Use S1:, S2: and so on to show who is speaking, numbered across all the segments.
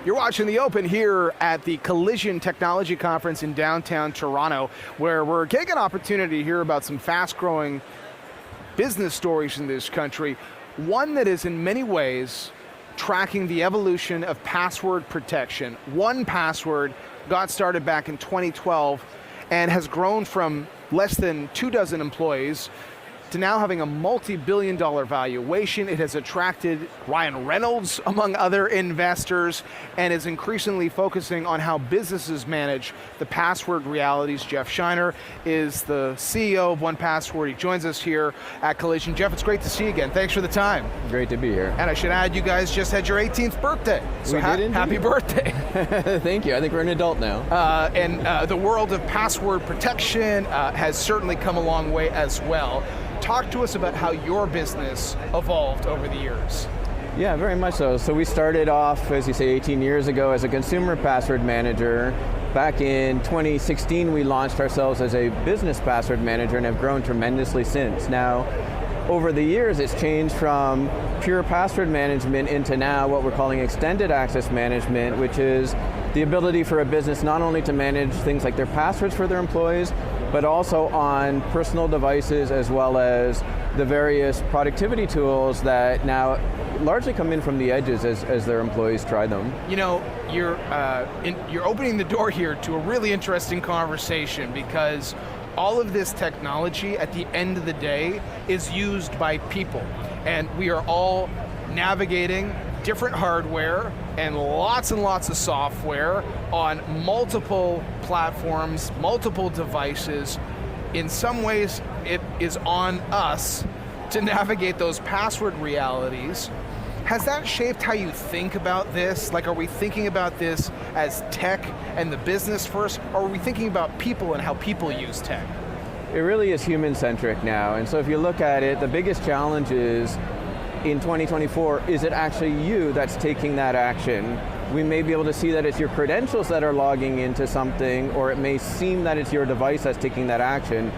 S1: You're watching The Open here at the Collision Technology Conference in downtown Toronto, where we're getting an opportunity to hear about some fast-growing business stories in this country. One that is in many ways tracking the evolution of password protection. 1Password got started back in 2012 and has grown from less than 24 employees to now having a multi-billion-dollar valuation. It has attracted Ryan Reynolds, among other investors, and is increasingly focusing on how businesses manage the password realities. Jeff Shiner is the CEO of 1Password. He joins us here at Collision. Jeff, it's great to see you again. Thanks for the time.
S2: Great to be here.
S1: And I should add, you guys just had your 18th birthday. So
S2: we did indeed.
S1: Happy birthday.
S2: Thank you. I think we're an adult now.
S1: And the world of password protection has certainly come a long way as well. Talk to us about how your business evolved over the years.
S2: Yeah, very much so. So we started off, as you say, 18 years ago as a consumer password manager. Back in 2016, we launched ourselves as a business password manager and have grown tremendously since. Now, over the years, it's changed from pure password management into now what we're calling extended access management, which is the ability for a business not only to manage things like their passwords for their employees, but also on personal devices as well as the various productivity tools that now largely come in from the edges as their employees try them.
S1: You know, you're opening the door here to a really interesting conversation, because all of this technology at the end of the day is used by people, and we are all navigating different hardware and lots of software on multiple platforms, multiple devices. In some ways, it is on us to navigate those password realities. Has that shaped how you think about this? Like, are we thinking about this as tech and the business first, or are we thinking about people and how people use tech?
S2: It really is human-centric now, and so if you look at it, the biggest challenge is in 2024, is it actually you that's taking that action? We may be able to see that it's your credentials that are logging into something, or it may seem that it's your device that's taking that action,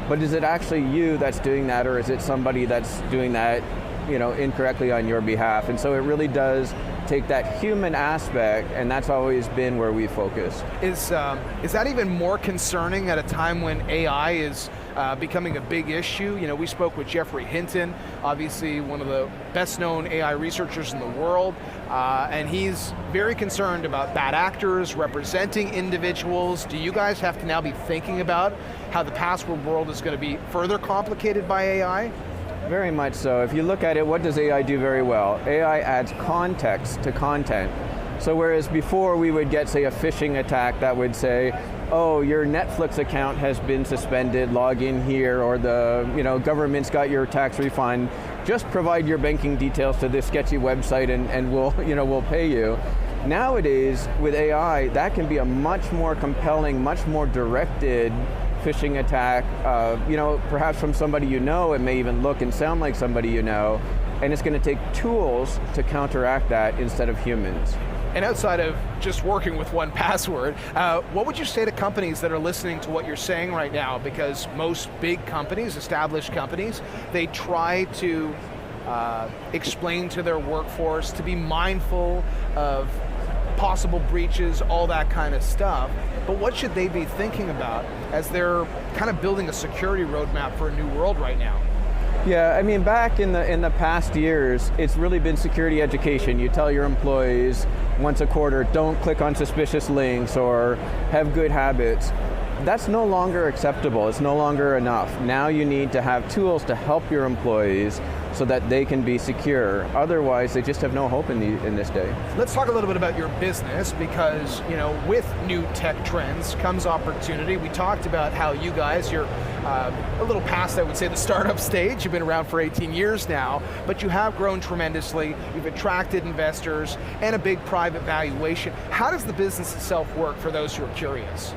S2: but is it actually you that's doing that, or is it somebody that's doing that, incorrectly on your behalf? And so it really does take that human aspect, and that's always been where we focus.
S1: Is that even more concerning at a time when AI is becoming a big issue? You know, we spoke with Jeffrey Hinton, obviously one of the best known AI researchers in the world, and he's very concerned about bad actors representing individuals. Do you guys have to now be thinking about how the password world is going to be further complicated by AI?
S2: Very much so. If you look at it, what does AI do very well? AI adds context to content. So whereas before we would get, say, a phishing attack that would say, oh, your Netflix account has been suspended, log in here, or the government's got your tax refund, just provide your banking details to this sketchy website and we'll pay you. Nowadays, with AI, that can be a much more compelling, much more directed phishing attack, perhaps from somebody you know. It may even look and sound like somebody you know, and it's going to take tools to counteract that instead of humans.
S1: And outside of just working with 1Password, what would you say to companies that are listening to what you're saying right now? Because most big companies, established companies, they try to explain to their workforce to be mindful of possible breaches, all that kind of stuff. But what should they be thinking about as they're kind of building a security roadmap for a new world right now?
S2: Yeah, I mean, back in the past years, it's really been security education. You tell your employees once a quarter, don't click on suspicious links or have good habits. That's no longer acceptable. It's no longer enough. Now you need to have tools to help your employees so that they can be secure. Otherwise, they just have no hope in this day.
S1: Let's talk a little bit about your business, because with new tech trends comes opportunity. We talked about how you guys, you're a little past, I would say, the startup stage. You've been around for 18 years now, but you have grown tremendously. You've attracted investors and a big private valuation. How does the business itself work for those who are curious?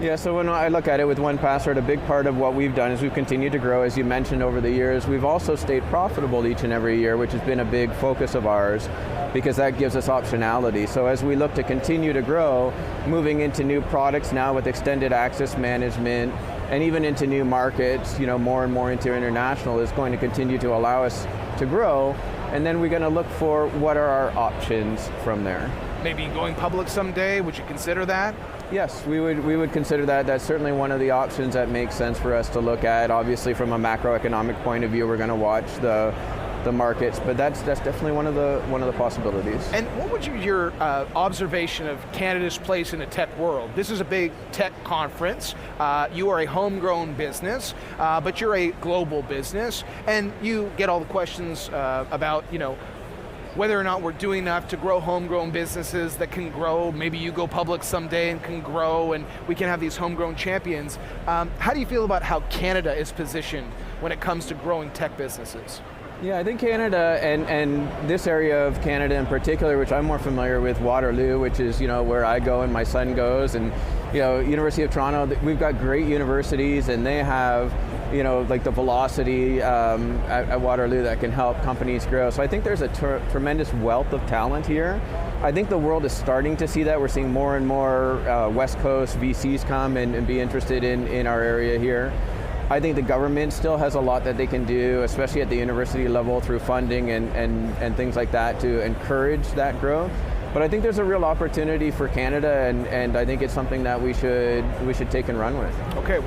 S2: Yeah, so when I look at it with 1Password, a big part of what we've done is we've continued to grow, as you mentioned, over the years. We've also stayed profitable each and every year, which has been a big focus of ours, because that gives us optionality. So as we look to continue to grow, moving into new products now with extended access management, and even into new markets, more and more into international, is going to continue to allow us to grow. and then we're going to look for what are our options from there.
S1: Maybe going public someday, would you consider that?
S2: Yes, we would consider that. That's certainly one of the options that makes sense for us to look at. Obviously, from a macroeconomic point of view, we're going to watch the markets, but that's definitely one of the possibilities.
S1: And what would your observation of Canada's place in the tech world? This is a big tech conference. You are a homegrown business, but you're a global business, and you get all the questions about, whether or not we're doing enough to grow homegrown businesses that can grow. Maybe you go public someday and can grow, and we can have these homegrown champions. How do you feel about how Canada is positioned when it comes to growing tech businesses?
S2: Yeah, I think Canada, and this area of Canada in particular, which I'm more familiar with, Waterloo, which is where I go and my son goes, and University of Toronto, we've got great universities, and they have like the velocity at Waterloo that can help companies grow. So I think there's a tremendous wealth of talent here. I think the world is starting to see that. We're seeing more and more West Coast VCs come and be interested in our area here. I think the government still has a lot that they can do, especially at the university level through funding and things like that to encourage that growth. But I think there's a real opportunity for Canada, and I think it's something that we should take and run with.
S1: Okay, well.